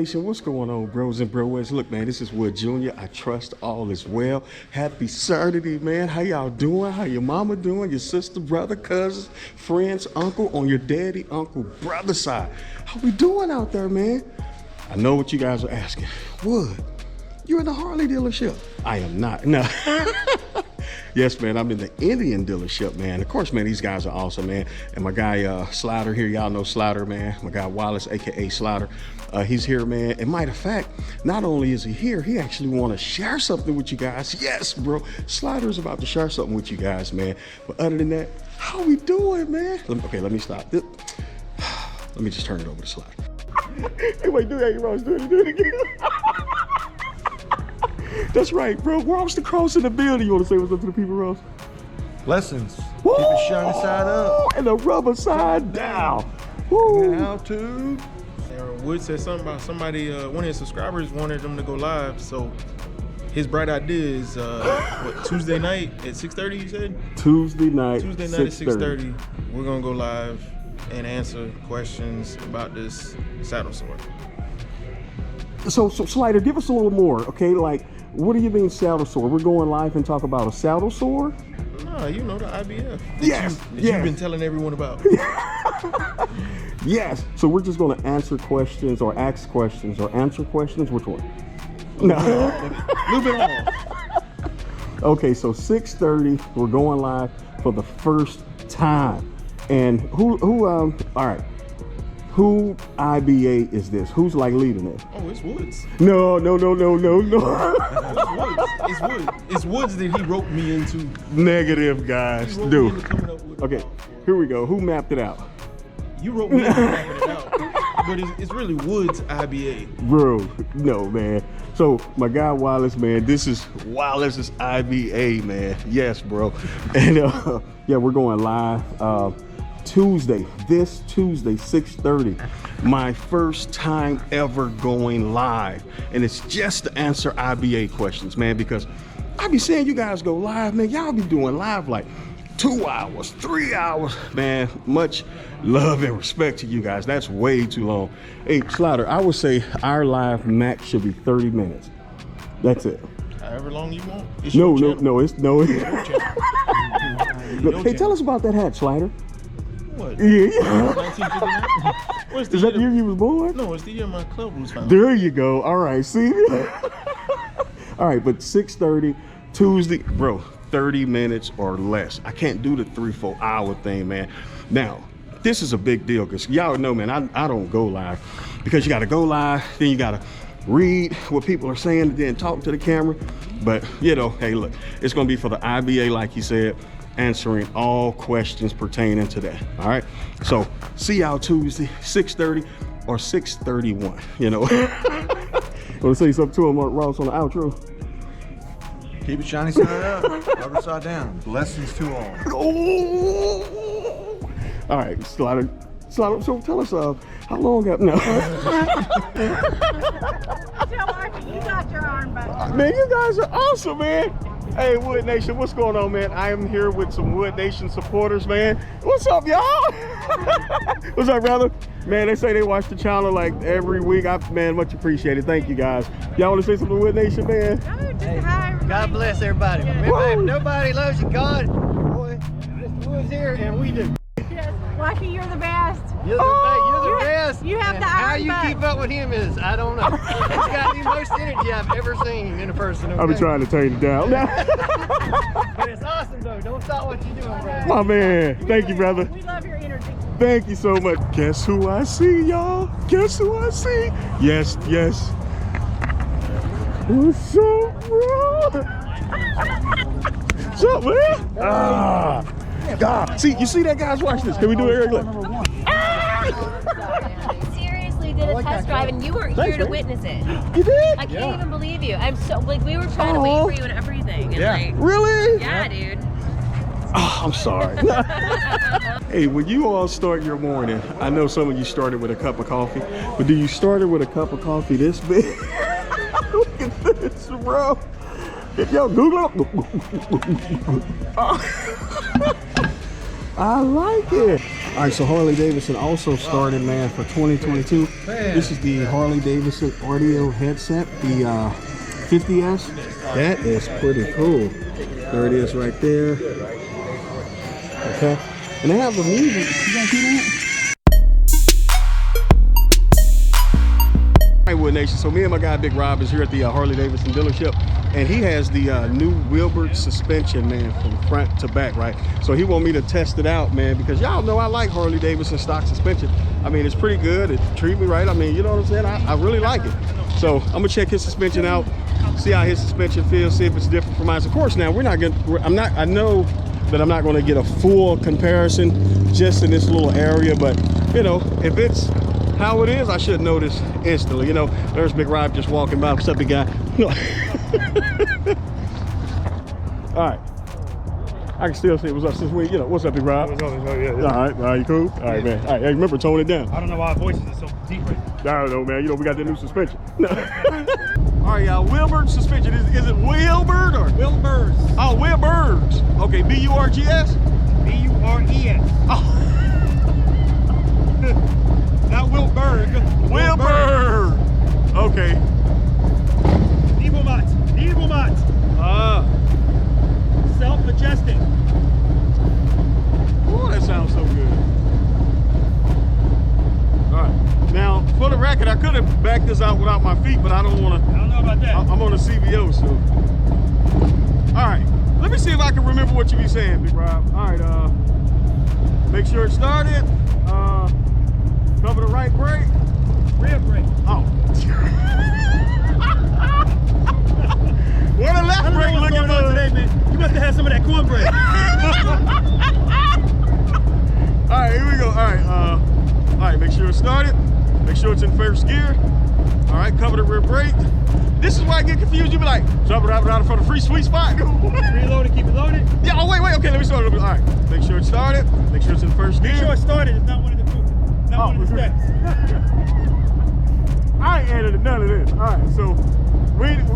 Nation, what's going on, bros and broettes? Look, man, this is Wood Jr. I trust all is well. Happy Saturday, man. How y'all doing? How your mama doing? Your sister, brother, cousins, friends, uncle, on your daddy, uncle, brother side. How we doing out there, man? I know what you guys are asking. Wood, you in the Harley dealership? I am not, no. Yes, man, I'm in the Indian dealership, man. Of course, man, these guys are awesome, man. And my guy, Slider here, y'all know Slider, man. My guy, Wallace, AKA Slider. He's here, man. And matter of fact, not only is he here, he actually want to share something with you guys. Yes, bro. Slider's about to share something with you guys, man. But other than that, how we doing, man? Okay, let me stop. Let me just turn it over to Slider. Hey, wait, do that, Ross. Do it again. That's right, bro. Ross the Cross in the building. You want to say what's up to the people, Ross? Blessings. Woo! Keep it shiny side up. And the rubber side down. Woo! How to? Wood said something about somebody, one of his subscribers wanted them to go live. So his bright idea is, what, Tuesday night at 6:30, you said? Tuesday night at 6:30. We're going to go live and answer questions about this saddle sword. So Slider, give us a little more, okay? Like, what do you mean saddle sword? We're going live and talk about a saddle sword? No, you know, the IBF. Yes, you've been telling everyone about. Yes. So we're just going to answer questions or ask questions or answer questions. Which one? No. A little bit off. Okay, so 6:30, we're going live for the first time. And all right. Who IBA is this? Who's like leading it? Oh, it's Woods. No. It's Woods. It's Woods that he roped me into. Negative, guys. Dude. Okay, here we go. Who mapped it out? You wrote me into mapping it out. But it's really Woods IBA. Bro, no, man. So my guy Wallace, man, this is Wallace's IBA, man. Yes, bro. And yeah, we're going live. This Tuesday, 6:30, my first time ever going live. And it's just to answer IBA questions, man, because I be seeing you guys go live, man. Y'all be doing live like 2 hours, 3 hours, man. Much love and respect to you guys. That's way too long. Hey, Slider, I would say our live max should be 30 minutes. That's it. However long you want. No. Hey, tell us about that hat, Slider. What? Yeah. 1959? Is that the year you was born? No, it's the year my club was founded. There you go. All right, see? All right, but 6:30 Tuesday, bro, 30 minutes or less. I can't do the 3-4 hour thing, man. Now, this is a big deal because y'all know, man, I don't go live because you got to go live, then you got to read what people are saying and then talk to the camera. But, you know, hey, look, it's going to be for the IBA, like you said, answering all questions pertaining to that. All right, so see y'all Tuesday, 6:30 or 6:31. You know. Want to say something to him, Ross, on the outro? Keep it shiny side up. Rubber side down. Blessings to all. Oh! All right, Slider. So tell us how long have no. Tell Marky you got your arm back. Man, you guys are awesome, man. Hey, Wood Nation, what's going on, man? I am here with some Wood Nation supporters, man. What's up, y'all? What's up, brother? Man, they say they watch the channel like every week. Man, much appreciated. Thank you, guys. Y'all want to say something to Wood Nation, man? Hey, hi, God bless everybody. If nobody loves you, God, boy, Mr. Wood's here, and we do. Yes, Lucky, you're the best. You're the best. You have and the how iron you back. keep up with him is, I don't know. He's got the most energy I've ever seen in a person. Okay? I've been trying to turn it down. But it's awesome, though. Don't stop what you're doing, bro. My man. Thank you, brother. We love your energy. Thank you so much. Guess who I see, y'all? Guess who I see? Yes. What's up, bro? What's up, man? God. See, you see that, guys? Watch this. Can we do it, Eric? Seriously did a test drive and you weren't here to witness it. You did? I can't even believe you. I'm so, like, we were trying to wait for you and everything. And like, Really? yeah, dude. Oh, I'm sorry. Hey, when you all start your morning, I know some of you started with a cup of coffee, but do you start it with a cup of coffee this big? Look at this, bro. Yo, Google it. I like it. All right, so Harley-Davidson also started, man, for 2022. This is the Harley-Davidson audio headset, the 50S. That is pretty cool. There it is right there. Okay. And they have the music. You guys hear that? All right, Wood Nation. So me and my guy Big Rob is here at the Harley-Davidson dealership, and he has the new Wilbert suspension, man, from front to back, right? So he want me to test it out, man, because y'all know I like Harley-Davidson stock suspension. I mean, it's pretty good. It treat me right. I mean, you know what I'm saying? I really like it. So I'm gonna check his suspension out, see how his suspension feels, see if it's different from mine. Of course, now I know that I'm not gonna get a full comparison just in this little area, but you know, if it's how it is, I should notice instantly. You know, there's Big Rob just walking by. What's up, big guy? All right. I can still see what's up since we, you know, what's up, Big Rob? Yeah. All right, you cool? All right, man. All right, hey, remember, tone it down. I don't know why our voices are so deep right now. I don't know, man. You know, we got that new suspension. All right, y'all. Wilbert suspension. Is it Wilbert or? Wilbur's. Oh, Wilbur's. Okay, B-U-R-G-S? B-U-R-E-S. Oh. Not Wilburg. Wilbur. Okay. Nivelmat. Self-adjusting. Oh, that sounds so good. All right. Now, for the record, I could have backed this out without my feet, but I don't want to. I don't know about that. I'm on the CVO, so. All right. Let me see if I can remember what you be saying, Big Rob. All right. Make sure it started. Cover the right brake. Rear brake. Oh. What a left I don't know brake what's looking going on for today, man. You must have had some of that cornbread. All right, here we go. All right, make sure it started. Make sure it's in first gear. All right, cover the rear brake. This is why I get confused. You be like, jump it out for the free sweet spot. Reload it, keep it loaded. Yeah, oh, wait, okay, let me start it. All right, make sure it started. Make sure it's in first gear. Make sure it started. It's not one of the one of the steps. I ain't added none of this. All right,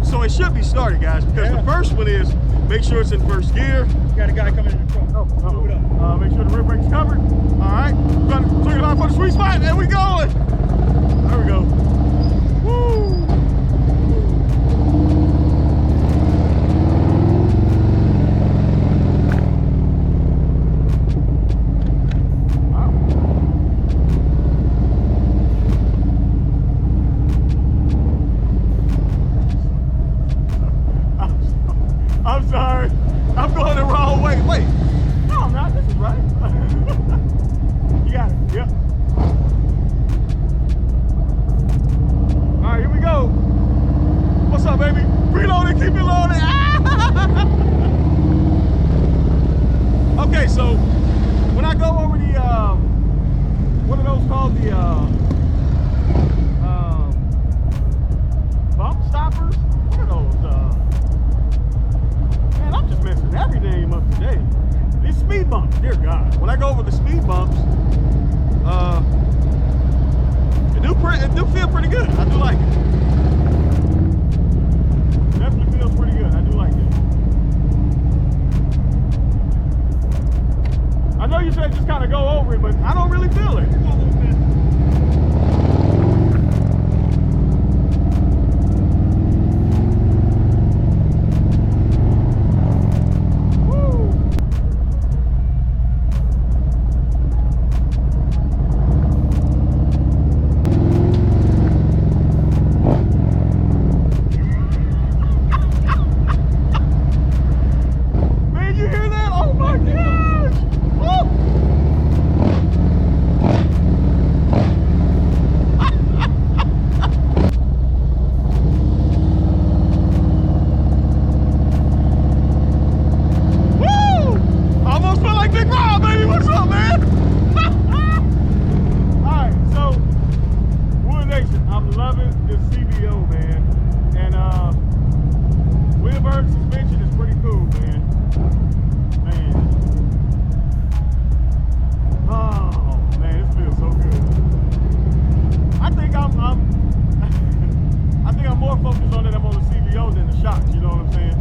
so it should be started, guys, because the first one is make sure it's in first gear. You got a guy coming in the front. Move it up. Make sure the rear brake's covered. All right, we're gonna turn it off for the sweet spot. There we go. There we go. Woo! I'm sorry. I'm going the wrong way. Wait. No, I'm not. This is right. You got it. Yep. All right, here we go. What's up, baby? Preload it, keep it loaded. Okay, so when I go over the, what are those called? The bump stoppers? What are those? Man, I'm just messing everything up today. These speed bumps, dear God. When I go over the speed bumps, it do feel pretty good. I do like it. Definitely feels pretty good. I do like it. I know you said just kind of go over it, but I don't really feel it. I'm loving this CVO, man. And Wilbert suspension is pretty cool, man. Oh man, this feels so good. I think I'm more focused on it. I'm on the CVO than the shocks. You know what I'm saying?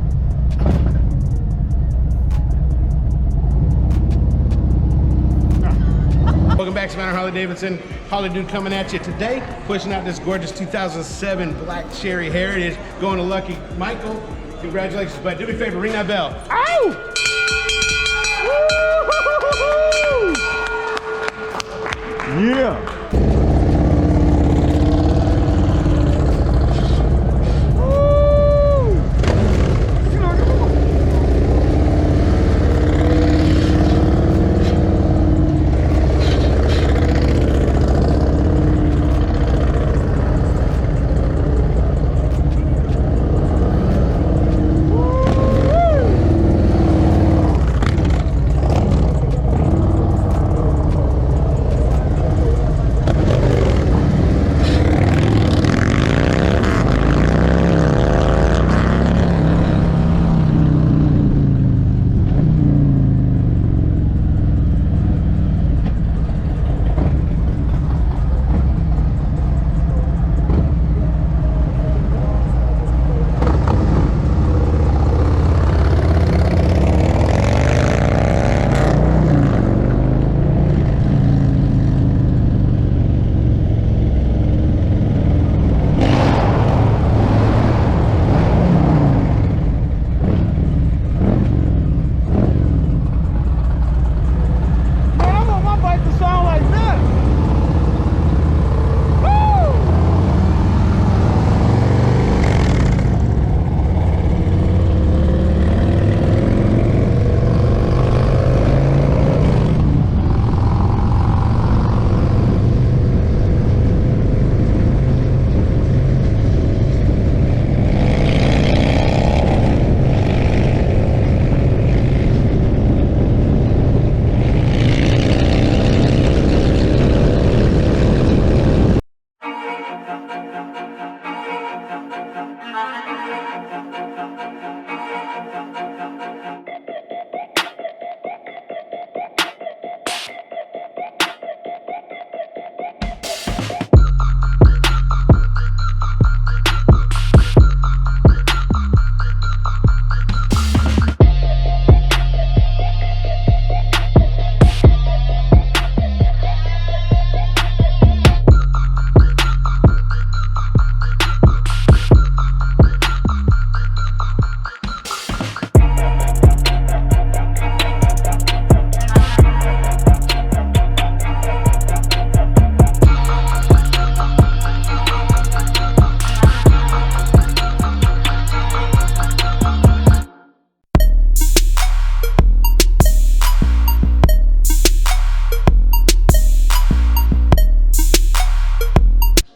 back to Mount Harley-Davidson. Harley Dude coming at you today, pushing out this gorgeous 2007 Black Cherry Heritage, going to Lucky Michael. Congratulations, bud. Do me a favor, ring that bell. Ow! Yeah.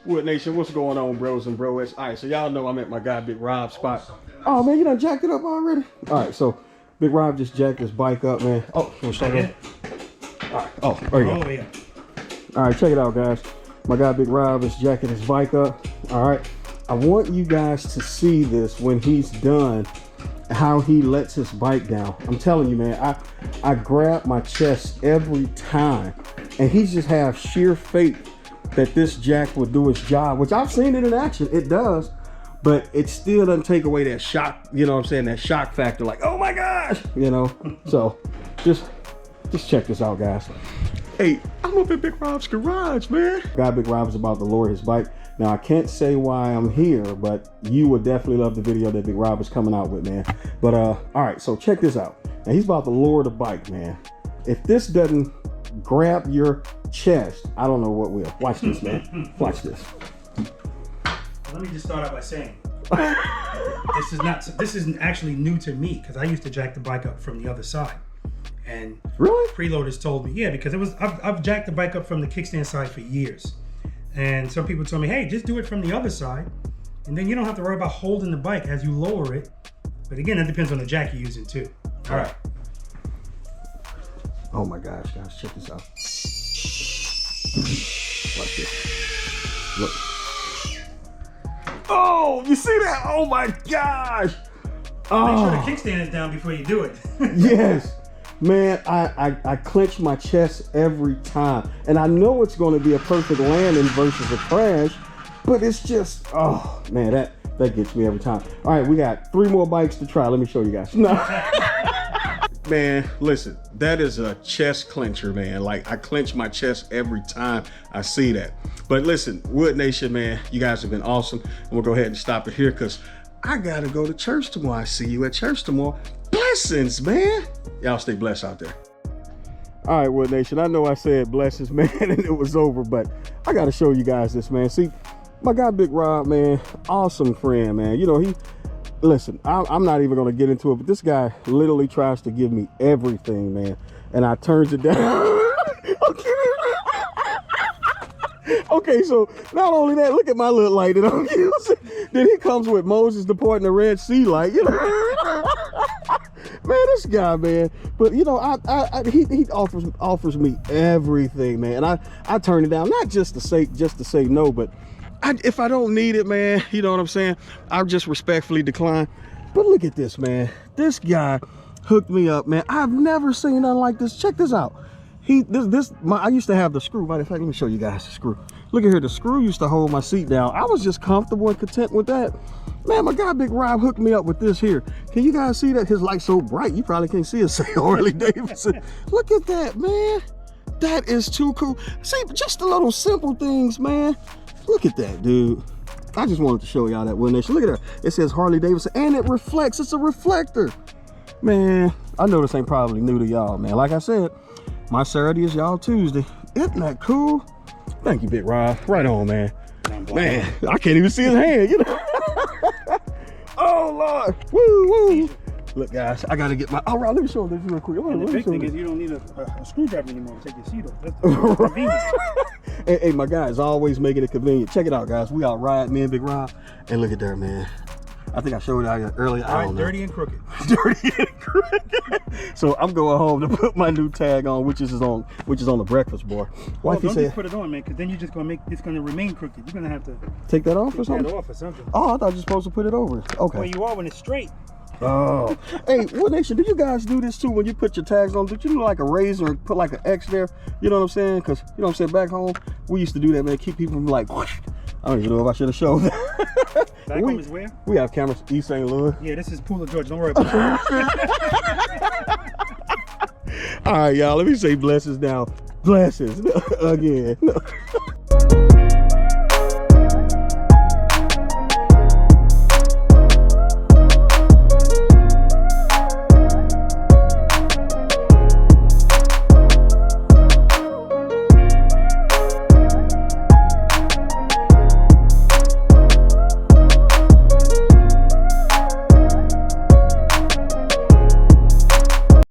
Wood Nation, what's going on, bros and broettes? All right, so y'all know I'm at my guy Big Rob's spot. Oh man, you done jacked it up already? All right, so Big Rob just jacked his bike up, man. Oh, you wanna start it? All right, oh, there you go. Oh, yeah. All right, check it out, guys. My guy Big Rob is jacking his bike up. All right, I want you guys to see this when he's done, how he lets his bike down. I'm telling you, man, I grab my chest every time, and he just have sheer faith that this jack will do its job, which I've seen it in action. It does, but it still doesn't take away that shock, you know what I'm saying, that shock factor, like, oh my gosh, you know. So just check this out, guys. Hey, I'm up at Big Rob's garage, man. Guy Big Rob is about to lower his bike. Now, I can't say why I'm here, but you would definitely love the video that Big Rob is coming out with, man. But all right, so check this out. Now, he's about to lower the bike, man. If this doesn't grab your chest, I don't know what will. Watch this, man. Watch this. Let me just start out by saying, this isn't actually new to me, because I used to jack the bike up from the other side. And really, preloaders told me, yeah, because I've jacked the bike up from the kickstand side for years. And some people told me, hey, just do it from the other side, and then you don't have to worry about holding the bike as you lower it. But again, that depends on the jack you're using too. All right. Oh my gosh, guys, check this out. Watch this. Look. Oh, you see that? Oh my gosh. Oh. Make sure the kickstand is down before you do it. Yes. Man, I clench my chest every time. And I know it's going to be a perfect landing versus a crash, but it's just, oh, man, that gets me every time. All right, we got 3 more bikes to try. Let me show you guys. No. Man, listen, that is a chest clencher, man. Like, I clench my chest every time I see that. But listen, Wood Nation, man, you guys have been awesome. And we'll go ahead and stop it here because I got to go to church tomorrow. I see you at church tomorrow. Blessings, man. Y'all stay blessed out there. All right, Wood Nation, I know I said blessings, man, and it was over, but I got to show you guys this, man. See, my guy, Big Rob, man, awesome friend, man. You know, listen, I'm not even going to get into it, but this guy literally tries to give me everything, man, and I turns it down. Okay, so not only that, look at my little light that I'm using. Then he comes with Moses departing the Red Sea light, you know. Man, this guy, man. But you know, he offers me everything, man, and I turn it down, not just to say no, but if I don't need it, man, you know what I'm saying, I'll just respectfully decline. But look at this, man. This guy hooked me up, man. I've never seen nothing like this. Check this out. I used to have the screw. Matter of fact, let me show you guys the screw. Look at here, the screw used to hold my seat down. I was just comfortable and content with that. Man, my guy Big Rob hooked me up with this here. Can you guys see that? His light's so bright, you probably can't see it. Say Harley-Davidson. Look at that, man. That is too cool. See, just the little simple things, man. Look at that, dude. I just wanted to show y'all that Wood Nation. Look at that. It says Harley-Davidson, and it reflects. It's a reflector. Man, I know this ain't probably new to y'all, man. Like I said, my Saturday is y'all Tuesday. Isn't that cool? Thank you, Big Rob. Right on, man. Man, I can't even see his hand, you know. Oh, Lord. Woo, woo. Look, guys, I got to get my... All right, let me show this real quick. And the big thing is you don't need a screwdriver anymore to take your seat off. That's convenient. Hey, my guy is always making it convenient. Check it out, guys. We out riding, me and Big Rob. And look at there, man. I think I showed it out earlier. All right, dirty and crooked. Dirty and crooked. So I'm going home to put my new tag on, which is on the breakfast board. Well, don't just put it on, man, because then you're just gonna it's gonna remain crooked. You're gonna have to take that off or something. Take that off or something. Oh, I thought you were supposed to put it over. Okay. Well, you are when it's straight. Oh. Hey, Wood Nation, do you guys do this too when you put your tags on? Did you do like a razor and put like an X there? You know what I'm saying? Because you know what I'm saying, back home we used to do that, man. Keep people from like, whoosh. I don't even know if I should have showed that. Back home is where? We have cameras East St. Louis. Yeah, this is Pooler, Georgia. Don't worry about it. All right, y'all. Let me say blessings now. Blessings again.